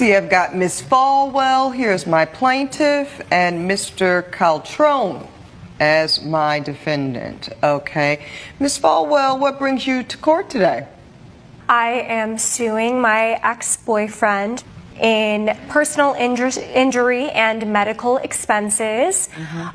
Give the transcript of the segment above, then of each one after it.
see I've got Miss Falwell, here's my plaintiff, and Mr. Caltrone as my defendant. Okay. Miss Falwell, what brings you to court today? I am suing my ex-boyfriend in personal injury and medical expenses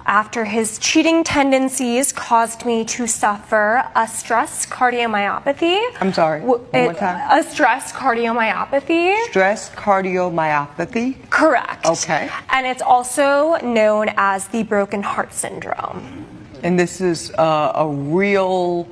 after his cheating tendencies caused me to suffer a stress cardiomyopathy. I'm sorry, one more time. A stress cardiomyopathy. Stress cardiomyopathy? Correct. Okay. And it's also known as the broken heart syndrome. And this is a real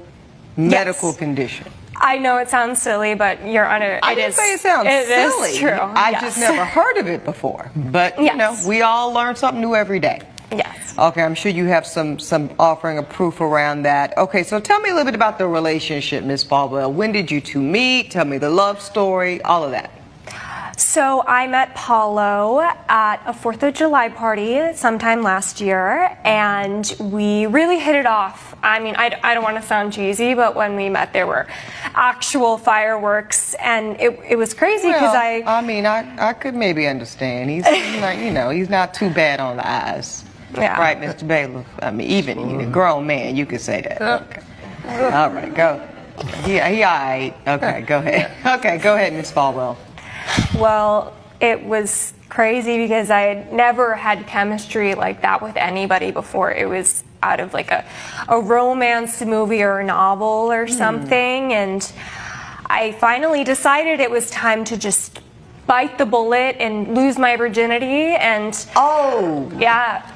medical condition? I know it sounds silly, but Your Honor, I didn't say it sounds silly. It is true. I just never heard of it before. But, you know, we all learn something new every day. Yes. Okay, I'm sure you have some offering of proof around that. Okay, so tell me a little bit about the relationship, Ms. Falwell. When did you two meet? Tell me the love story, all of that. So I met Paulo at a 4th of July party sometime last year, and we really hit it off. I mean, I don't want to sound cheesy, but when we met, there were actual fireworks, and it was crazy because I could maybe understand. He's not, you know, he's not too bad on the eyes. Yeah. Right, Mr. Bailiff? I mean, even a grown man, you could say that. Okay. All right, go. He all right. Okay, go ahead. Okay, go ahead, Ms. Falwell. Well, it was crazy because I had never had chemistry like that with anybody before. It was out of like a romance movie or a novel or something, and I finally decided it was time to just bite the bullet and lose my virginity. And I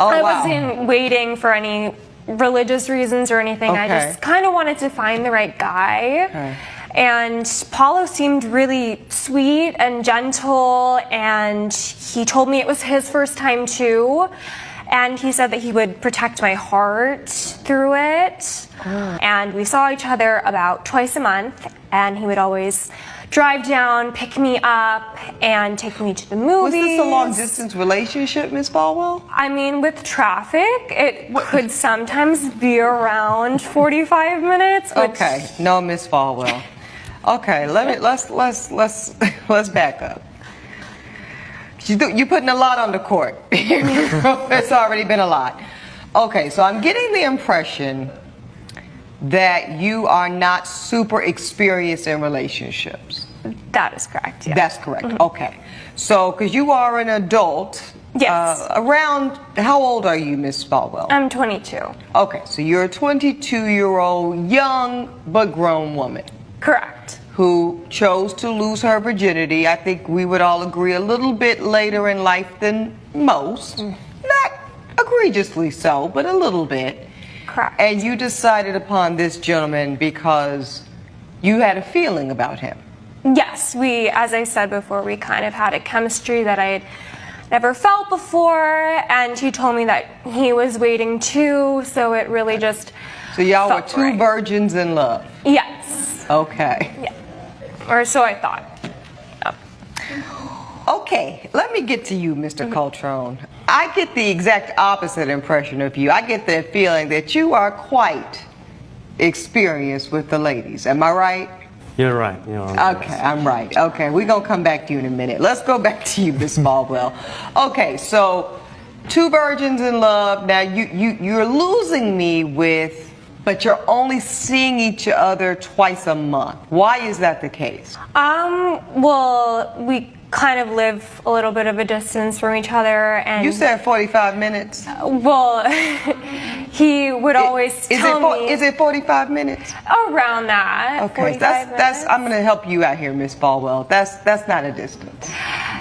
wasn't waiting for any religious reasons or anything. I just kind of wanted to find the right guy. And Paulo seemed really sweet and gentle, and he told me it was his first time too, and he said that he would protect my heart through it. And we saw each other about twice a month, and he would always drive down, pick me up, and take me to the movies. Was this a long-distance relationship, Ms. Falwell? I mean, with traffic, it could sometimes be around 45 minutes. Okay, no, Ms. Falwell. Okay, let's back up. You're putting a lot on the court. It's already been a lot. Okay, so I'm getting the impression that you are not super experienced in relationships. That is correct, yeah. That's correct, okay. So, because you are an adult. Yes. Around, how old are you, Ms. Falwell? I'm 22. Okay, so you're a 22-year-old young but grown woman. Correct. Who chose to lose her virginity, I think we would all agree, a little bit later in life than most. Not egregiously so, but a little bit. Correct. And you decided upon this gentleman because you had a feeling about him. Yes, as I said before, we kind of had a chemistry that I had never felt before, and he told me that he was waiting too, so it really just So y'all were two virgins in love? Yes. Okay. Yeah. Or so I thought. Okay, let me get to you, Mr. Caltrone. I get the exact opposite impression of you. I get the feeling that you are quite experienced with the ladies. Am I right? You're right. Okay, I'm right. Okay, we're going to come back to you in a minute. Let's go back to you, Miss Falwell. Okay, so two virgins in love. Now, you're losing me with, but you're only seeing each other twice a month. Why is that the case? Well, we kind of live a little bit of a distance from each other, and you said 45 minutes. Well, he would always tell me. Is it 45 minutes? Around that. Okay, that's. I'm going to help you out here, Miss Falwell. That's not a distance.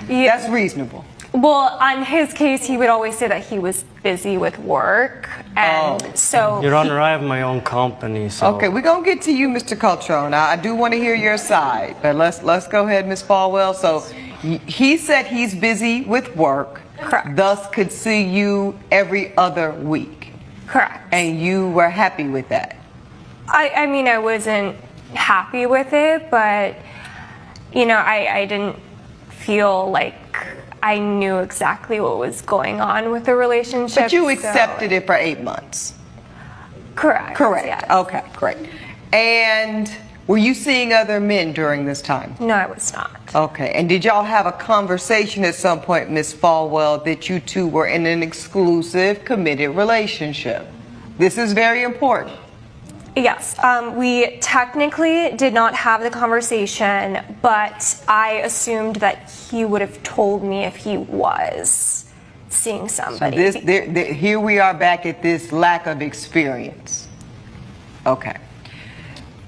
Yeah. That's reasonable. Well, on his case, he would always say that he was busy with work, and so. Your Honor, I have my own company, so. Okay, we're gonna get to you, Mr. Caltrone. I do want to hear your side, but let's go ahead, Miss Falwell. So, he said he's busy with work. Correct. Thus, could see you every other week. Correct. And you were happy with that. I mean, I wasn't happy with it, but you know, I didn't feel like I knew exactly what was going on with the relationship. But you accepted it for 8 months. Correct. Correct. Yes. Okay, great. And Were you seeing other men during this time? No, I was not. Okay, and did y'all have a conversation at some point, Miss Falwell, that you two were in an exclusive, committed relationship? This is very important. Yes, we technically did not have the conversation, but I assumed that he would have told me if he was seeing somebody. So here we are back at this lack of experience. Okay.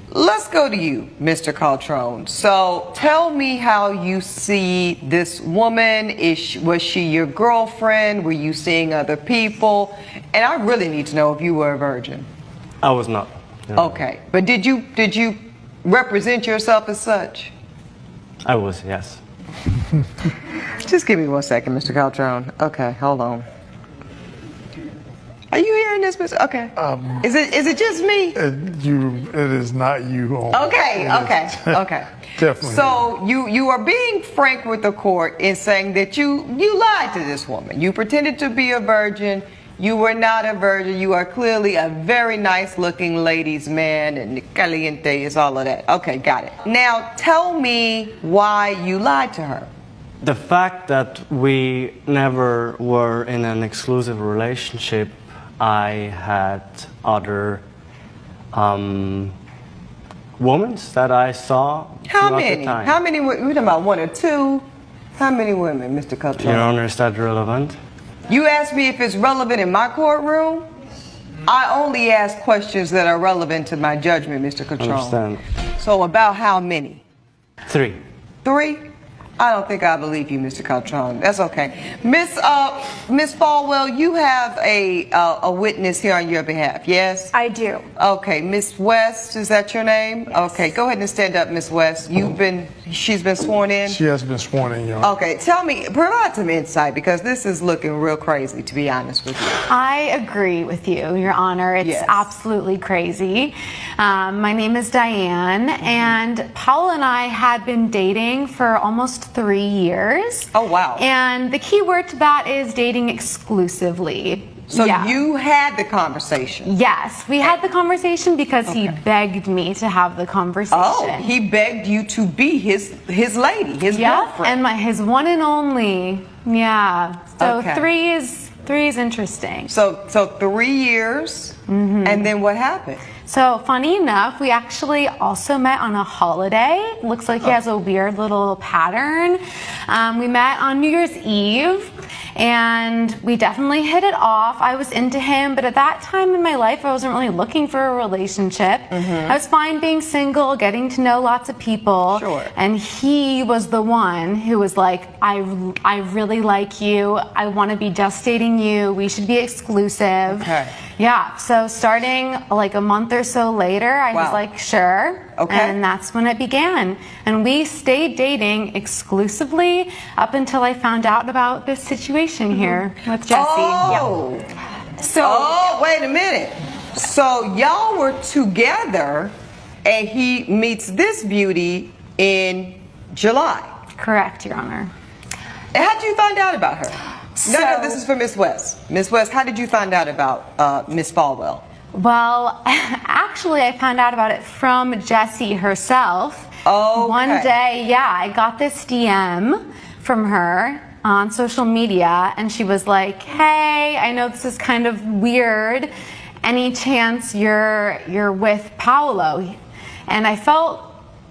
Let's go to you, Mr. Caltrone. So tell me how you see this woman. Was she your girlfriend? Were you seeing other people? And I really need to know if you were a virgin. I was not. No. Okay, but did you represent yourself as such? I was, yes. Just give me 1 second, Mr. Caltrone. Okay, hold on. Are you hearing this, Mr.? Okay. Is it just me? It is not you. Okay. Definitely. So you are being frank with the court in saying that you lied to this woman. You pretended to be a virgin. You were not a virgin. You are clearly a very nice looking ladies man, and caliente is all of that. Okay, got it. Now tell me why you lied to her. The fact that we never were in an exclusive relationship, I had other women that I saw. How many? The time. How many? We're talking about one or two. How many women, Mr. Caltrone? Your Honor, is that relevant? You asked me if it's relevant in my courtroom. I only ask questions that are relevant to my judgment, Mr. Caltrone. Understand. So about how many? 3. 3? I don't think I believe you, Mr. Caltrone. That's okay. Miss Falwell, you have a witness here on your behalf, yes? I do. Okay, Miss West, is that your name? Yes. Okay, go ahead and stand up, Miss West. She's been sworn in? She has been sworn in, Your Honor. Okay, tell me, provide some insight, because this is looking real crazy, to be honest with you. I agree with you, Your Honor. It's Yes. absolutely crazy. My name is Diane, and Paul and I had been dating for almost 3 years. Oh, wow. And the key word to that is dating exclusively. So Yeah. you had the conversation? Yes, we had the conversation because he begged me to have the conversation. Oh, he begged you to be his lady, his Yeah, girlfriend. and his one and only. Yeah. So Okay. three is interesting. So 3 years, and then what happened? So funny enough, we actually also met on a holiday. Looks like he has a weird little pattern. We met on New Year's Eve, and we definitely hit it off. I was into him, but at that time in my life, I wasn't really looking for a relationship. I was fine being single, getting to know lots of people. Sure. And he was the one who was like, I really like you. I want to be just dating you. We should be exclusive. Okay. Yeah, so starting like a month or so later, I was Wow. like, sure. Okay. And that's when it began. And we stayed dating exclusively up until I found out about this situation here with Jesse. Oh. Oh, wait a minute. So y'all were together, and he meets this beauty in July. Correct, Your Honor. And how did you find out about her? No, So- this is for Miss West. Miss West, how did you find out about Miss Falwell? Well, actually, I found out about it from Jessie herself. Okay. One day, I got this DM from her on social media, and she was like, hey, I know this is kind of weird. Any chance you're with Paolo? And I felt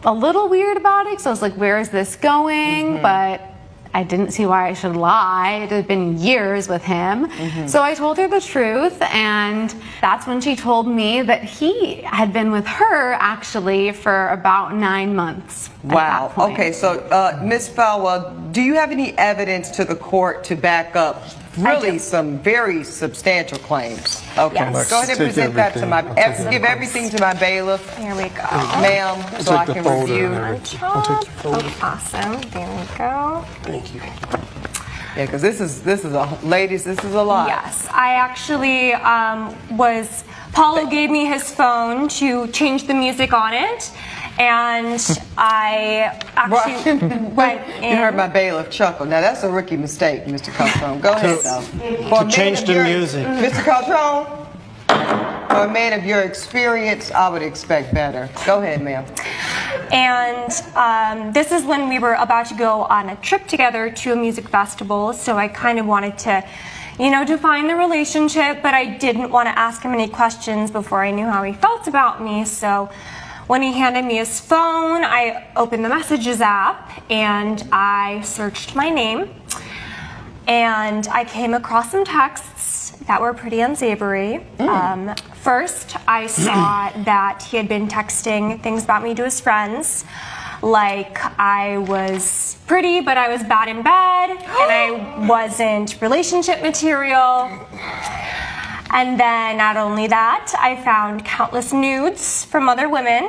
a little weird about it, so I was like, where is this going? But I didn't see why I should lie. It had been years with him. So I told her the truth, and that's when she told me that he had been with her actually for about 9 months. at Wow. that point. Okay, so Miss Falwell, do you have any evidence to the court to back up really some very substantial claims? Okay, Yes. go ahead and Take present that to my, everything. give everything to my bailiff, Here we go. ma'am, so I Take the can folder review. and everything. I'll take your folder. Awesome. There we go. Thank you. Yeah, because this is a, ladies, this is a lot. Yes, I actually Paulo gave me his phone to change the music on it, and I actually went in. You heard my bailiff chuckle. Now that's a rookie mistake, Mr. Caltrone. Go ahead, though. For a man change of the your- music. Mr. Caltrone, For a man of your experience, I would expect better. Go ahead, ma'am. And this is when we were about to go on a trip together to a music festival, so I kind of wanted to, you know, define the relationship, but I didn't want to ask him any questions before I knew how he felt about me. So when he handed me his phone, I opened the messages app and I searched my name, and I came across some texts that were pretty unsavory. First, I saw that he had been texting things about me to his friends, like I was pretty but I was bad in bed and I wasn't relationship material. And then not only that, I found countless nudes from other women,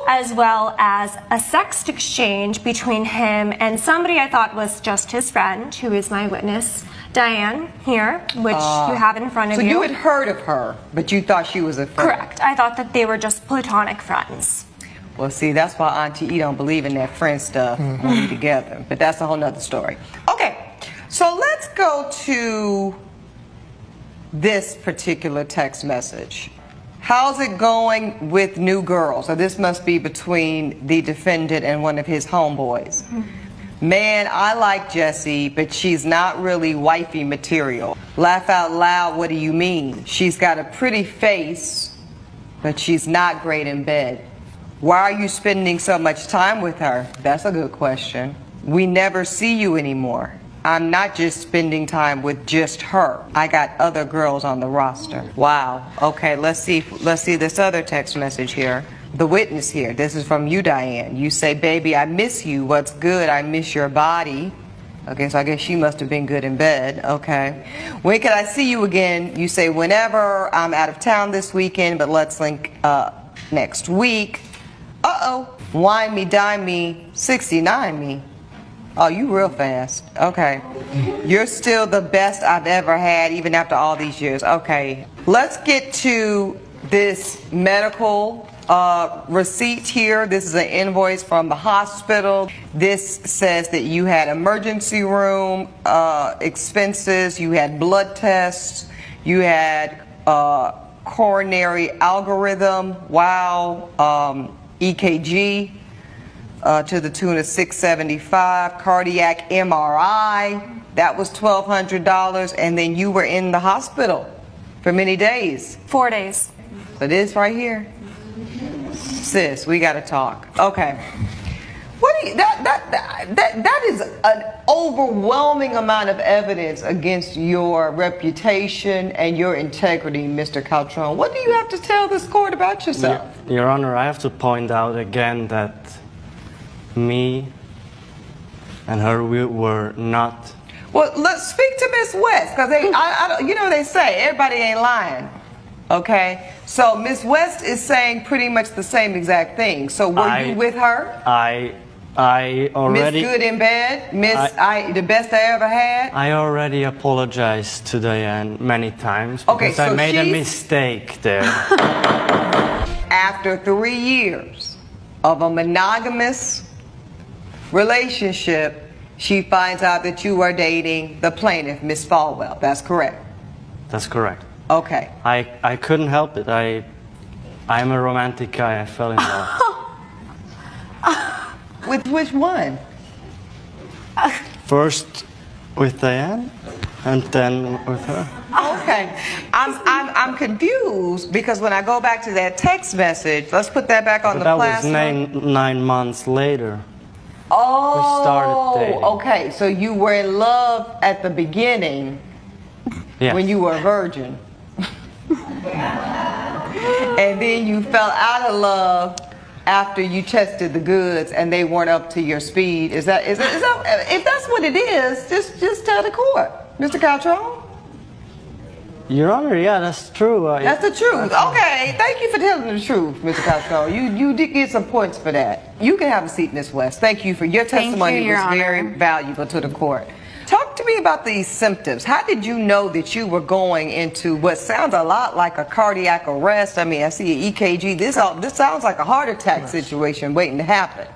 as well as a sext exchange between him and somebody I thought was just his friend, who is my witness, Diane, here, which you have in front of you. So you had heard of her, but you thought she was a friend? Correct. I thought that they were just platonic friends. Well, see, that's why Auntie E don't believe in that friend stuff when we together. But that's a whole nother story. Okay, so let's go to this particular text message. How's it going with new girls? So this must be between the defendant and one of his homeboys. Man, I like Jessie, but she's not really wifey material. Laugh out loud, what do you mean? She's got a pretty face, but she's not great in bed. Why are you spending so much time with her? That's a good question. We never see you anymore. I'm not just spending time with just her. I got other girls on the roster. Wow. Okay, let's see this other text message here. The witness here, this is from you, Diane. You say, baby, I miss you. What's good? I miss your body. Okay, so I guess she must have been good in bed. Okay. When can I see you again? You say, whenever. I'm out of town this weekend, but let's link next week. Uh-oh. Wine me, dime me, 69 me. Oh, you real fast. Okay. You're still the best I've ever had, even after all these years. Okay. Let's get to this medical receipt here. This is an invoice from the hospital. This says that you had emergency room expenses, you had blood tests, you had coronary algorithm, EKG to the tune of $675, cardiac MRI, that was $1,200, and then you were in the hospital for many days. 4 days. So this right here. Sis, we got to talk. Okay. What do you, that is an overwhelming amount of evidence against your reputation and your integrity, Mr. Caltrone. What do you have to tell this court about yourself? Your Honor, I have to point out again that me and her, we were not. Well, let's speak to Miss West, because you know they say everybody ain't lying. Okay, so Miss West is saying pretty much the same exact thing. So were you with her? I already. Miss Good in Bed, the best I ever had. I already apologized to Diane many times because so I made a mistake there. After 3 years of a monogamous relationship, she finds out that you are dating the plaintiff, Miss Falwell. That's correct? That's correct. Okay. I couldn't help it. I'm a romantic guy. I fell in love. With which one? First with Diane, and then with her. Okay. I'm confused because when I go back to that text message, let's put that back on the plasma. That was 9 months later. Oh. We started dating. Okay. So you were in love at the beginning. Yes. When you were a virgin. And then you fell out of love after you tested the goods and they weren't up to your speed. Is that if that's what it is, just tell the court, Mr. Caltrone. Your Honor, yeah, that's true. That's the truth. Okay, thank you for telling the truth, Mr. Caltrone. You did get some points for that. You can have a seat, Ms. West. Thank you for your testimony. Your was very Honor. valuable to the court. Talk to me about these symptoms. How did you know that you were going into what sounds a lot like a cardiac arrest? I mean, I see an EKG. This sounds like a heart attack situation waiting to happen.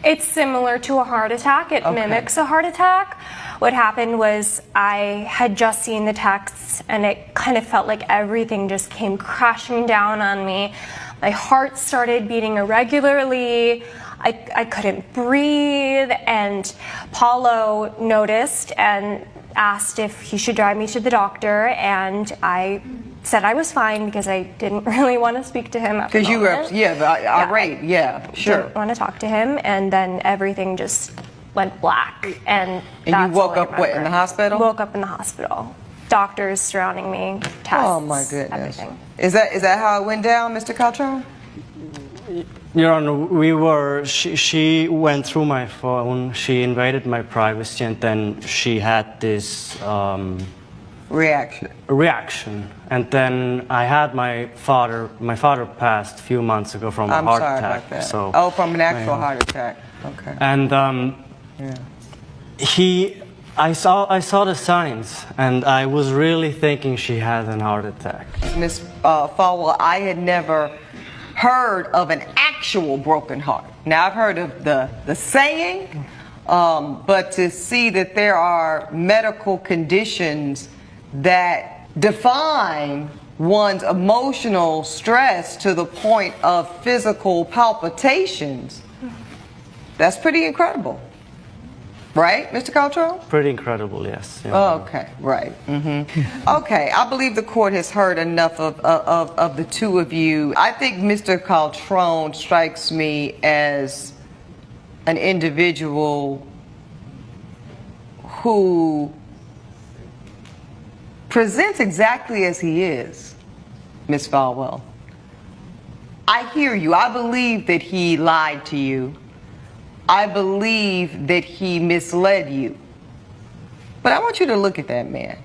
It's similar to a heart attack. It mimics a heart attack. What happened was I had just seen the texts and it kind of felt like everything just came crashing down on me. My heart started beating irregularly. I couldn't breathe, and Paulo noticed and asked if he should drive me to the doctor, and I said I was fine because I didn't really want to speak to him at the moment. Because you were, irate, sure. Didn't want to talk to him, and then everything just went black, and you that's woke all I up, what, remember. in the hospital? Woke up in the hospital. Doctors surrounding me, tests, Oh my goodness. everything. Is that how it went down, Mr. Caltrone? Your Honor, she went through my phone, she invaded my privacy, and then she had this reaction. And then I had my father passed a few months ago from a heart sorry attack. about that. So, from an actual heart attack. Okay. And I saw the signs, and I was really thinking she had an heart attack. Ms. Falwell, I had never heard of an actual broken heart. Now, I've heard of the saying, but to see that there are medical conditions that define one's emotional stress to the point of physical palpitations, that's pretty incredible. Right, Mr. Caltrone? Pretty incredible, yes. Yeah. Oh, okay, right. Okay, I believe the court has heard enough of the two of you. I think Mr. Caltrone strikes me as an individual who presents exactly as he is, Ms. Falwell. I hear you. I believe that he lied to you. I believe that he misled you. But I want you to look at that man.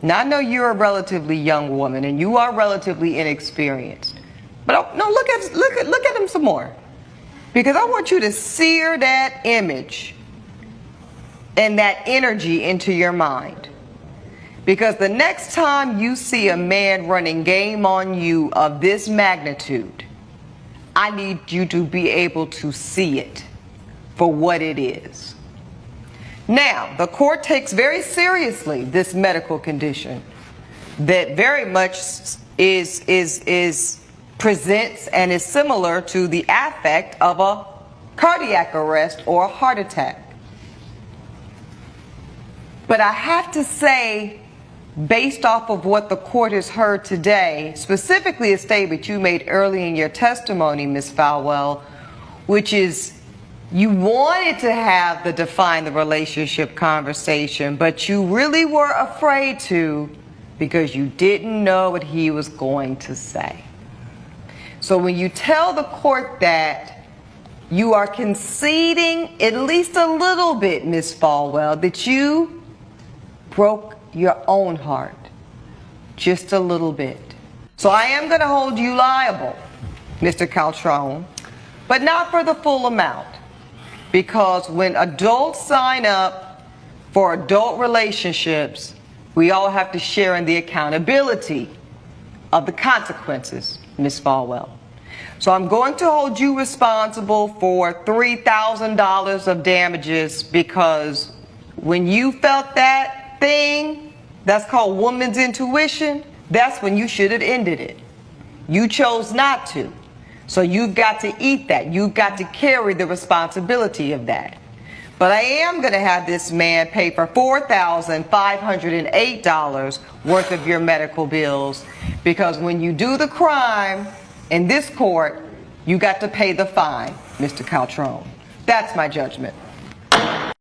Now, I know you're a relatively young woman and you are relatively inexperienced. But no, look at him some more. Because I want you to sear that image and that energy into your mind. Because the next time you see a man running game on you of this magnitude, I need you to be able to see it for what it is. Now, the court takes very seriously this medical condition that very much presents and is similar to the affect of a cardiac arrest or a heart attack. But I have to say, based off of what the court has heard today, specifically a statement you made early in your testimony, Ms. Falwell, which is you wanted to have the define the relationship conversation, but you really were afraid to because you didn't know what he was going to say. So when you tell the court that, you are conceding at least a little bit, Ms. Falwell, that you broke your own heart, just a little bit. So I am going to hold you liable, Mr. Caltrone, but not for the full amount. Because when adults sign up for adult relationships, we all have to share in the accountability of the consequences, Ms. Falwell. So I'm going to hold you responsible for $3,000 of damages because when you felt that thing, that's called woman's intuition, that's when you should have ended it. You chose not to. So you've got to eat that. You've got to carry the responsibility of that. But I am going to have this man pay for $4,508 worth of your medical bills because when you do the crime in this court, you got to pay the fine, Mr. Caltrone. That's my judgment.